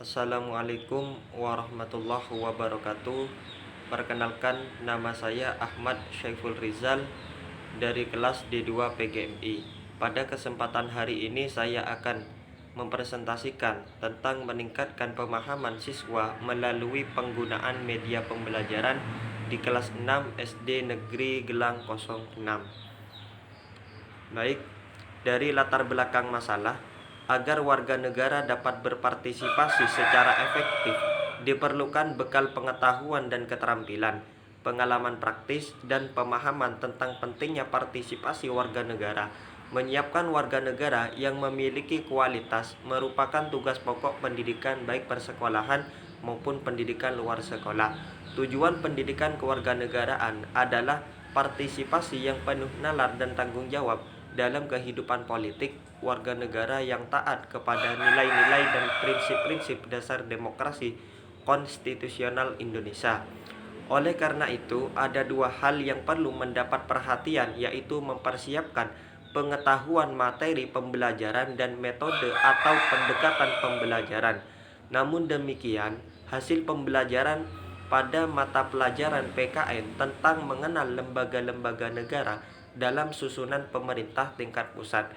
Assalamualaikum warahmatullahi wabarakatuh. Perkenalkan, nama saya Ahmad Syaiful Rizal dari kelas D2 PGMI. Pada kesempatan hari ini saya akan mempresentasikan tentang meningkatkan pemahaman siswa melalui penggunaan media pembelajaran di kelas 6 SD Negeri Gelang 06. Baik, dari latar belakang masalah, agar warga negara dapat berpartisipasi secara efektif, diperlukan bekal pengetahuan dan keterampilan, pengalaman praktis, dan pemahaman tentang pentingnya partisipasi warga negara. Menyiapkan warga negara yang memiliki kualitas merupakan tugas pokok pendidikan baik persekolahan maupun pendidikan luar sekolah. Tujuan pendidikan kewarganegaraan adalah partisipasi yang penuh nalar dan tanggung jawab dalam kehidupan politik warga negara yang taat kepada nilai-nilai dan prinsip-prinsip dasar demokrasi konstitusional Indonesia. Oleh karena itu, ada dua hal yang perlu mendapat perhatian, yaitu mempersiapkan pengetahuan materi pembelajaran dan metode atau pendekatan pembelajaran. Namun demikian, hasil pembelajaran pada mata pelajaran PKN tentang mengenal lembaga-lembaga negara dalam susunan pemerintah tingkat pusat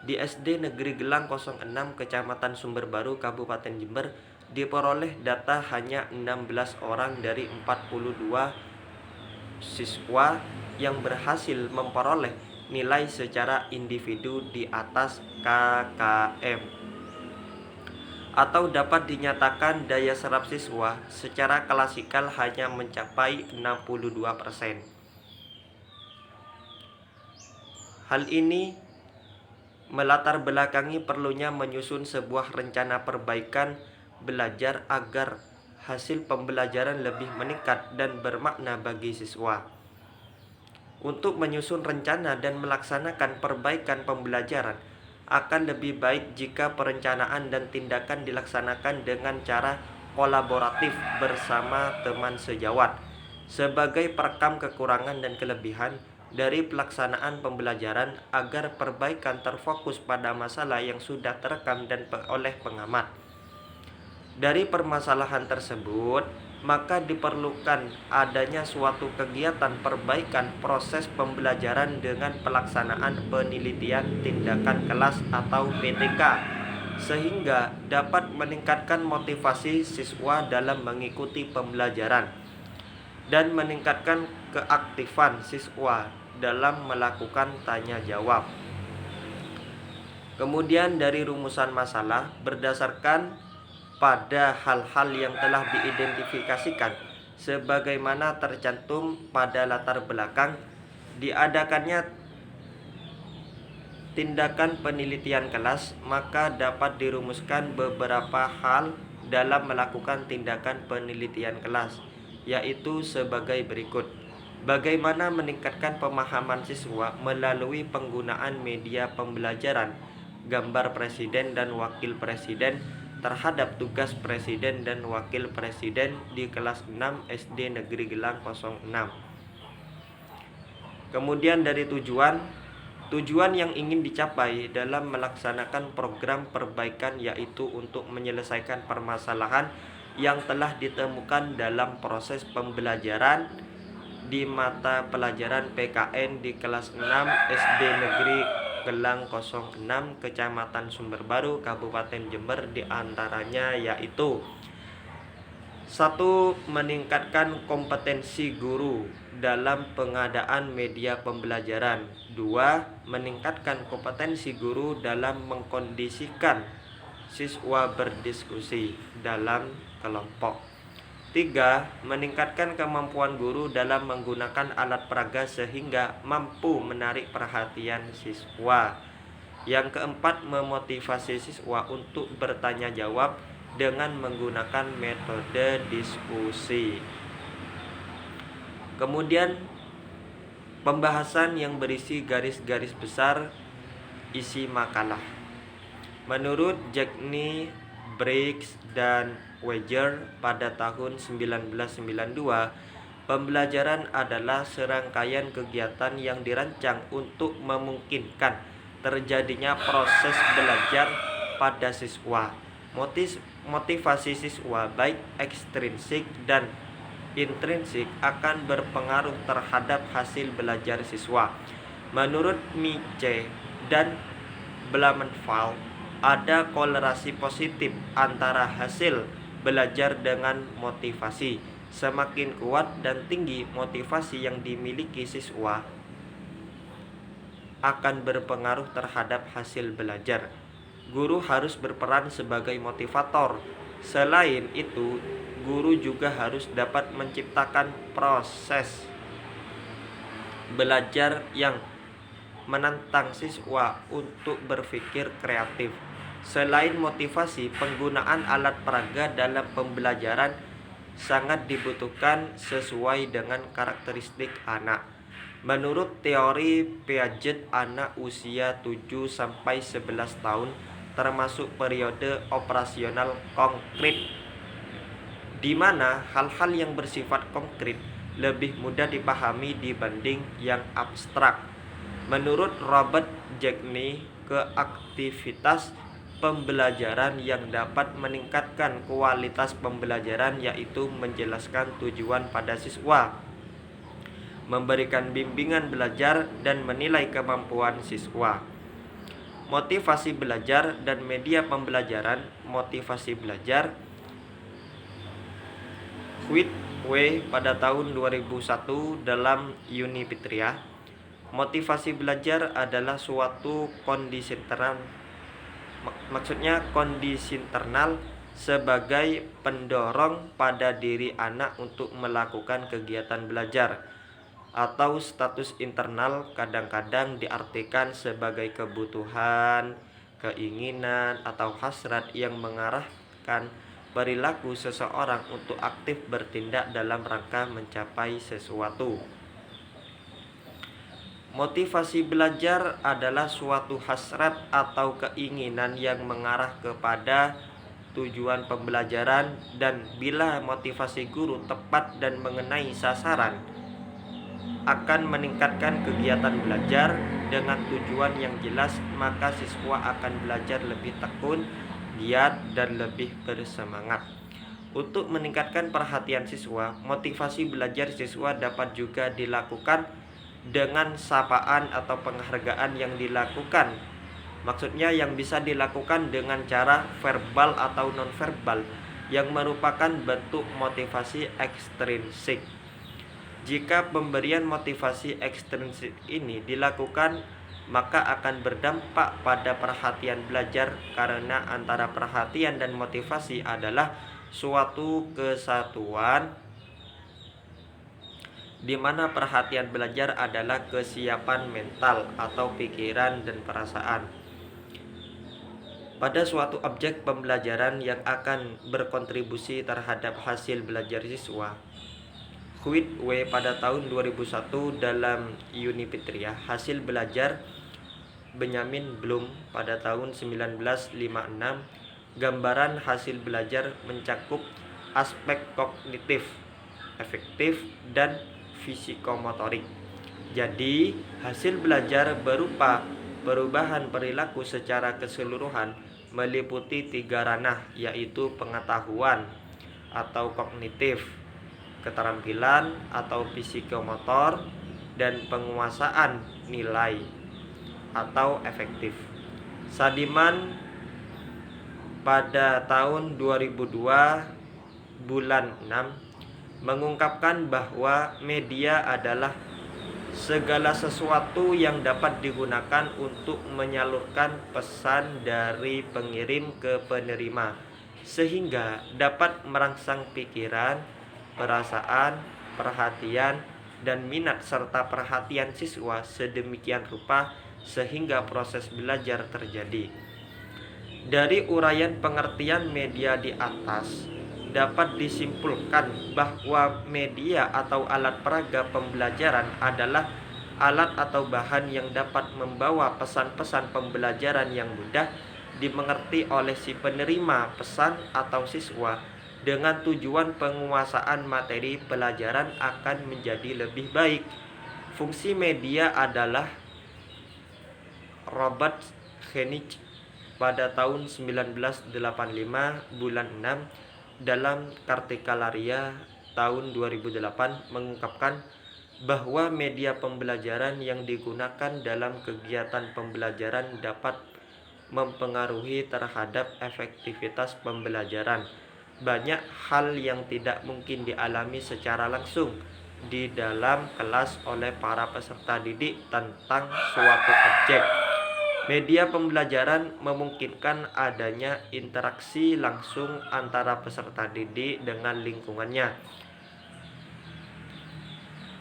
di SD Negeri Gelang 06 Kecamatan Sumberbaru Kabupaten Jember diperoleh data hanya 16 orang dari 42 siswa yang berhasil memperoleh nilai secara individu di atas KKM, atau dapat dinyatakan daya serap siswa secara klasikal hanya mencapai 62%. Hal ini melatar belakangi perlunya menyusun sebuah rencana perbaikan belajar agar hasil pembelajaran lebih meningkat dan bermakna bagi siswa. Untuk menyusun rencana dan melaksanakan perbaikan pembelajaran, akan lebih baik jika perencanaan dan tindakan dilaksanakan dengan cara kolaboratif bersama teman sejawat. Sebagai perekam kekurangan dan kelebihan dari pelaksanaan pembelajaran agar perbaikan terfokus pada masalah yang sudah terekam dan oleh pengamat. Dari permasalahan tersebut, maka diperlukan adanya suatu kegiatan perbaikan proses pembelajaran dengan pelaksanaan penelitian tindakan kelas atau PTK, sehingga dapat meningkatkan motivasi siswa dalam mengikuti pembelajaran dan meningkatkan keaktifan siswa dalam melakukan tanya jawab. Kemudian dari rumusan masalah berdasarkan pada hal-hal yang telah diidentifikasikan sebagaimana tercantum pada latar belakang, diadakannya tindakan penelitian kelas, maka dapat dirumuskan beberapa hal dalam melakukan tindakan penelitian kelas, yaitu sebagai berikut. Bagaimana meningkatkan pemahaman siswa melalui penggunaan media pembelajaran, gambar presiden dan wakil presiden terhadap tugas presiden dan wakil presiden di kelas 6 SD Negeri Gelang 06. Kemudian dari tujuan yang ingin dicapai dalam melaksanakan program perbaikan, yaitu untuk menyelesaikan permasalahan yang telah ditemukan dalam proses pembelajaran di mata pelajaran PKN di kelas 6 SD Negeri Gelang 06 Kecamatan Sumberbaru Kabupaten Jember, diantaranya yaitu 1. Meningkatkan kompetensi guru dalam pengadaan media pembelajaran. 2. Meningkatkan kompetensi guru dalam mengkondisikan siswa berdiskusi dalam kelompok. 3. Meningkatkan kemampuan guru dalam menggunakan alat peraga sehingga mampu menarik perhatian siswa. Yang keempat, memotivasi siswa untuk bertanya jawab dengan menggunakan metode diskusi. Kemudian pembahasan yang berisi garis-garis besar isi makalah. Menurut Jackney, Briggs, dan Weger pada tahun 1992, pembelajaran adalah serangkaian kegiatan yang dirancang untuk memungkinkan terjadinya proses belajar pada siswa. motivasi siswa baik ekstrinsik dan intrinsik akan berpengaruh terhadap hasil belajar siswa. Menurut Miche dan Blumenfeld, ada kolerasi positif antara hasil belajar dengan motivasi. Semakin kuat dan tinggi motivasi yang dimiliki siswa akan berpengaruh terhadap hasil belajar. Guru harus berperan sebagai motivator. Selain itu, guru juga harus dapat menciptakan proses belajar yang menantang siswa untuk berpikir kreatif. Selain motivasi, penggunaan alat peraga dalam pembelajaran sangat dibutuhkan sesuai dengan karakteristik anak. Menurut teori Piaget, anak usia 7-11 tahun termasuk periode operasional konkret, di mana hal-hal yang bersifat konkret lebih mudah dipahami dibanding yang abstrak. Menurut Robert Jackney, aktivitas pembelajaran yang dapat meningkatkan kualitas pembelajaran yaitu menjelaskan tujuan pada siswa, memberikan bimbingan belajar, dan menilai kemampuan siswa. Motivasi belajar dan media pembelajaran. Motivasi belajar. Whitway pada tahun 2001 dalam Unipetria. Motivasi belajar adalah suatu kondisi internal, kondisi internal sebagai pendorong pada diri anak untuk melakukan kegiatan belajar, atau status internal kadang-kadang diartikan sebagai kebutuhan, keinginan, atau hasrat yang mengarahkan perilaku seseorang untuk aktif bertindak dalam rangka mencapai sesuatu. Motivasi belajar adalah suatu hasrat atau keinginan yang mengarah kepada tujuan pembelajaran, dan bila motivasi guru tepat dan mengenai sasaran, akan meningkatkan kegiatan belajar dengan tujuan yang jelas, maka siswa akan belajar lebih tekun, giat, dan lebih bersemangat. Untuk meningkatkan perhatian siswa, motivasi belajar siswa dapat juga dilakukan dengan sapaan atau penghargaan yang dilakukan. Maksudnya yang bisa dilakukan dengan cara verbal atau nonverbal, yang merupakan bentuk motivasi ekstrinsik. Jika pemberian motivasi ekstrinsik ini dilakukan, maka akan berdampak pada perhatian belajar, karena antara perhatian dan motivasi adalah suatu kesatuan, di mana perhatian belajar adalah kesiapan mental atau pikiran dan perasaan pada suatu objek pembelajaran yang akan berkontribusi terhadap hasil belajar siswa. Whitway pada tahun 2001 dalam Unipetria. Hasil belajar Benjamin Bloom pada tahun 1956. Gambaran hasil belajar mencakup aspek kognitif, afektif, dan fisikomotorik. Jadi, hasil belajar berupa perubahan perilaku secara keseluruhan meliputi 3 ranah, yaitu pengetahuan atau kognitif, keterampilan atau fisikomotor, dan penguasaan nilai atau efektif. Sadiman pada tahun 2002 bulan 6 mengungkapkan bahwa media adalah segala sesuatu yang dapat digunakan untuk menyalurkan pesan dari pengirim ke penerima, sehingga dapat merangsang pikiran, perasaan, perhatian, dan minat serta perhatian siswa sedemikian rupa sehingga proses belajar terjadi. Dari uraian pengertian media di atas, dapat disimpulkan bahwa media atau alat peraga pembelajaran adalah alat atau bahan yang dapat membawa pesan-pesan pembelajaran yang mudah dimengerti oleh si penerima pesan atau siswa, dengan tujuan penguasaan materi pelajaran akan menjadi lebih baik. Fungsi media adalah Robert Hennig pada tahun 1985 bulan 6 dalam Kartikalaria tahun 2008 mengungkapkan bahwa media pembelajaran yang digunakan dalam kegiatan pembelajaran dapat mempengaruhi terhadap efektivitas pembelajaran. Banyak hal yang tidak mungkin dialami secara langsung di dalam kelas oleh para peserta didik tentang suatu objek. Media pembelajaran memungkinkan adanya interaksi langsung antara peserta didik dengan lingkungannya.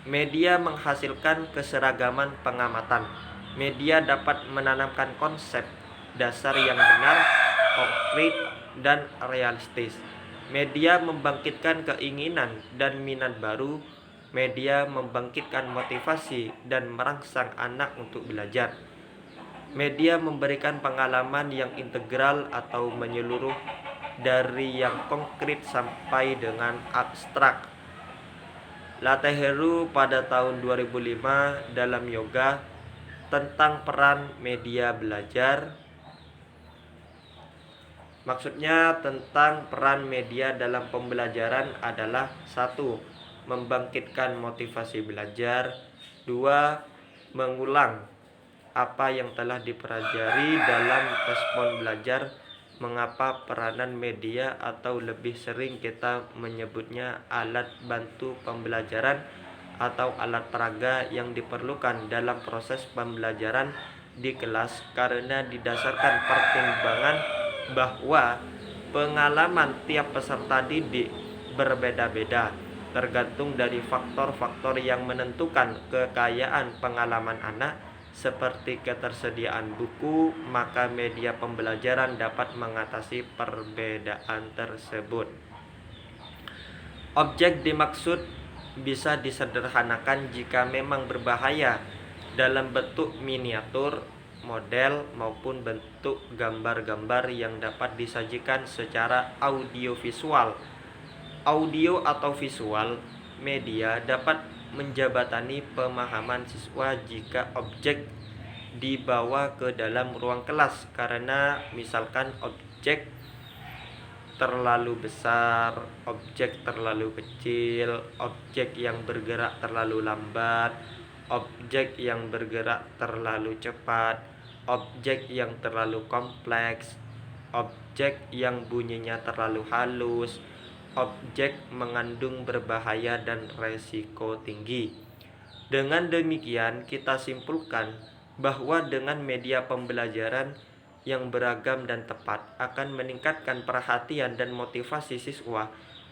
Media menghasilkan keseragaman pengamatan. Media dapat menanamkan konsep dasar yang benar, konkret, dan realistis. Media membangkitkan keinginan dan minat baru. Media membangkitkan motivasi dan merangsang anak untuk belajar. Media memberikan pengalaman yang integral atau menyeluruh dari yang konkret sampai dengan abstrak. Lateheru pada tahun 2005 dalam yoga tentang peran media belajar. Maksudnya tentang peran media dalam pembelajaran adalah 1. Membangkitkan motivasi belajar. 2. Mengulang apa yang telah dipelajari dalam respon belajar. Mengapa peranan media atau lebih sering kita menyebutnya alat bantu pembelajaran atau alat peraga yang diperlukan dalam proses pembelajaran di kelas? Karena didasarkan pertimbangan bahwa pengalaman tiap peserta didik berbeda-beda, tergantung dari faktor-faktor yang menentukan kekayaan pengalaman anak seperti ketersediaan buku, maka media pembelajaran dapat mengatasi perbedaan tersebut. Objek dimaksud bisa disederhanakan jika memang berbahaya dalam bentuk miniatur, model, maupun bentuk gambar-gambar yang dapat disajikan secara audiovisual. Audio atau visual media dapat menjabatani pemahaman siswa jika objek dibawa ke dalam ruang kelas, karena misalkan objek terlalu besar, objek terlalu kecil, objek yang bergerak terlalu lambat, objek yang bergerak terlalu cepat, objek yang terlalu kompleks, objek yang bunyinya terlalu halus, objek mengandung berbahaya dan resiko tinggi. Dengan demikian, kita simpulkan bahwa dengan media pembelajaran yang beragam dan tepat akan meningkatkan perhatian dan motivasi siswa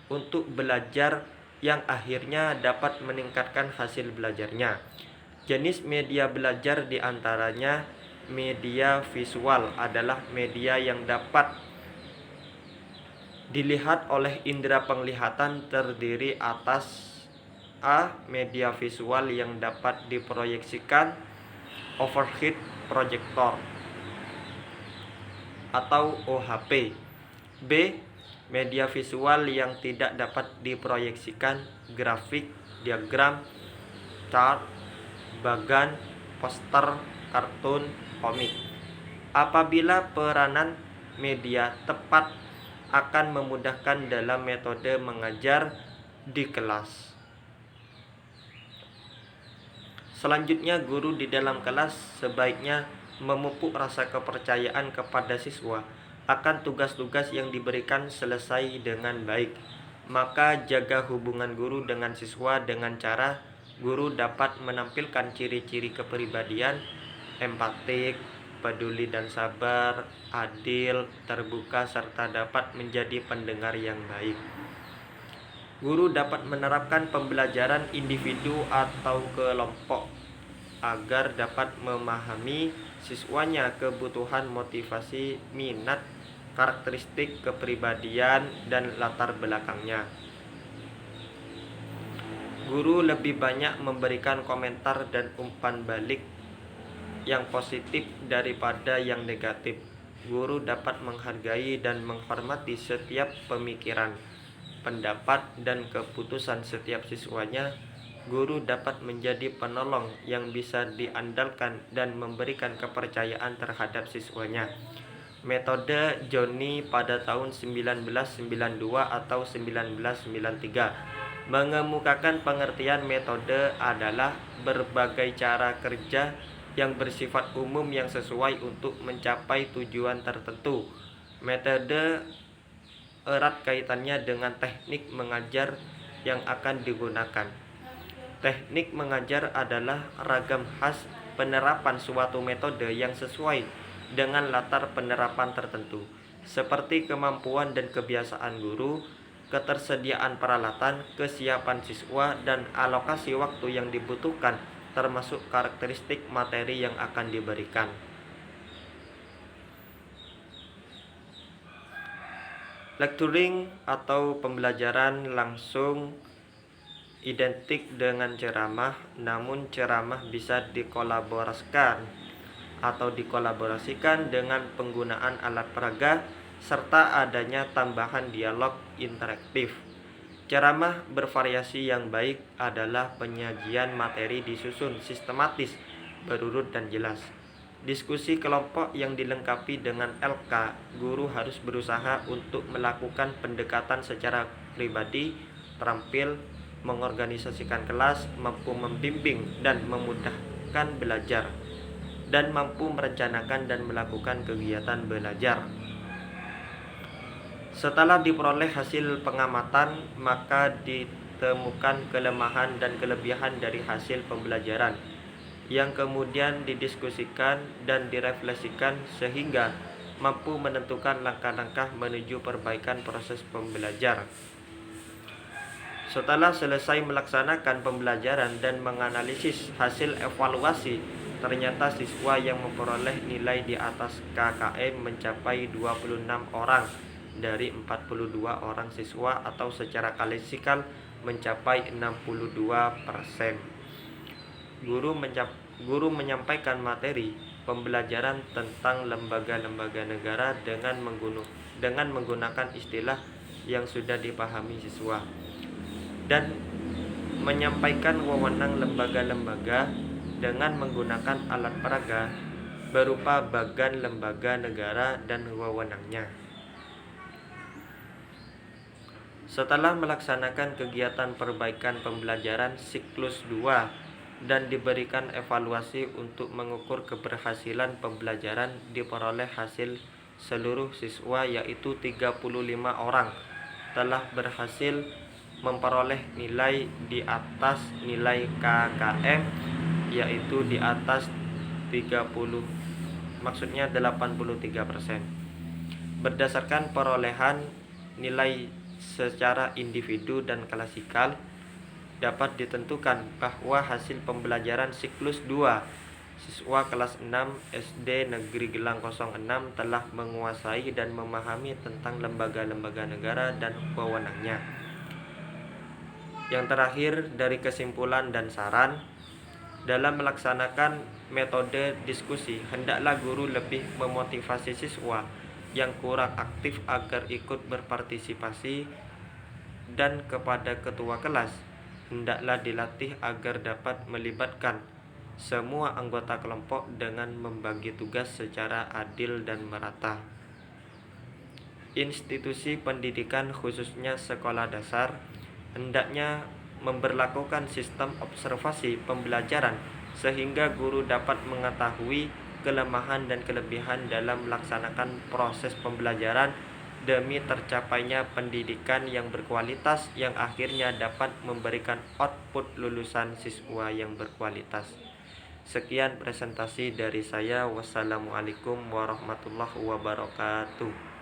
untuk belajar yang akhirnya dapat meningkatkan hasil belajarnya. Jenis media belajar diantaranya media visual adalah media yang dapat dilihat oleh indera penglihatan, terdiri atas A. Media visual yang dapat diproyeksikan, overhead projector atau OHP. B. Media visual yang tidak dapat diproyeksikan, grafik, diagram, chart, bagan, poster, kartun, komik. Apabila peranan media tepat akan memudahkan dalam metode mengajar di kelas. Selanjutnya, guru di dalam kelas sebaiknya memupuk rasa kepercayaan kepada siswa akan tugas-tugas yang diberikan selesai dengan baik. Maka jaga hubungan guru dengan siswa dengan cara guru dapat menampilkan ciri-ciri kepribadian empatik, peduli dan sabar, adil, terbuka, serta dapat menjadi pendengar yang baik. Guru dapat menerapkan pembelajaran individu atau kelompok agar dapat memahami siswanya kebutuhan, motivasi, minat, karakteristik kepribadian, dan latar belakangnya. Guru lebih banyak memberikan komentar dan umpan balik yang positif daripada yang negatif. Guru dapat menghargai dan menghormati setiap pemikiran, pendapat, dan keputusan setiap siswanya. Guru dapat menjadi penolong yang bisa diandalkan dan memberikan kepercayaan terhadap siswanya. metode Johnny pada tahun 1992 atau 1993 mengemukakan pengertian metode adalah berbagai cara kerja yang bersifat umum yang sesuai untuk mencapai tujuan tertentu. Metode erat kaitannya dengan teknik mengajar yang akan digunakan. Teknik mengajar adalah ragam khas penerapan suatu metode yang sesuai dengan latar penerapan tertentu, seperti kemampuan dan kebiasaan guru, ketersediaan peralatan, kesiapan siswa, dan alokasi waktu yang dibutuhkan, termasuk karakteristik materi yang akan diberikan. Lecturing atau pembelajaran langsung identik dengan ceramah, namun ceramah bisa dikolaborasikan dengan penggunaan alat peraga serta adanya tambahan dialog interaktif. Ceramah bervariasi yang baik adalah penyajian materi disusun sistematis, berurut dan jelas. Diskusi kelompok yang dilengkapi dengan LK, guru harus berusaha untuk melakukan pendekatan secara pribadi, terampil, mengorganisasikan kelas, mampu membimbing dan memudahkan belajar, dan mampu merencanakan dan melakukan kegiatan belajar. Setelah diperoleh hasil pengamatan, maka ditemukan kelemahan dan kelebihan dari hasil pembelajaran yang kemudian didiskusikan dan direfleksikan sehingga mampu menentukan langkah-langkah menuju perbaikan proses pembelajar. Setelah selesai melaksanakan pembelajaran dan menganalisis hasil evaluasi, ternyata siswa yang memperoleh nilai di atas KKM mencapai 26 orang dari 42 orang siswa, atau secara klasikal mencapai 62%. Guru menyampaikan materi pembelajaran tentang lembaga-lembaga negara dengan menggunakan istilah yang sudah dipahami siswa, dan menyampaikan wewenang lembaga-lembaga dengan menggunakan alat peraga berupa bagan lembaga negara dan wewenangnya. Setelah melaksanakan kegiatan perbaikan pembelajaran siklus 2 dan diberikan evaluasi untuk mengukur keberhasilan pembelajaran, diperoleh hasil seluruh siswa yaitu 35 orang telah berhasil memperoleh nilai di atas nilai KKM, yaitu di atas 83%. Berdasarkan perolehan nilai secara individu dan klasikal, dapat ditentukan bahwa hasil pembelajaran siklus 2 siswa kelas 6 SD Negeri Gelang 06 telah menguasai dan memahami tentang lembaga-lembaga negara dan wewenangnya. Yang terakhir, dari kesimpulan dan saran, dalam melaksanakan metode diskusi, hendaklah guru lebih memotivasi siswa yang kurang aktif agar ikut berpartisipasi, dan kepada ketua kelas, hendaklah dilatih agar dapat melibatkan semua anggota kelompok dengan membagi tugas secara adil dan merata. Institusi pendidikan, khususnya sekolah dasar, hendaknya memberlakukan sistem observasi pembelajaran sehingga guru dapat mengetahui kelemahan dan kelebihan dalam melaksanakan proses pembelajaran demi tercapainya pendidikan yang berkualitas yang akhirnya dapat memberikan output lulusan siswa yang berkualitas. Sekian presentasi dari saya. Wassalamualaikum warahmatullahi wabarakatuh.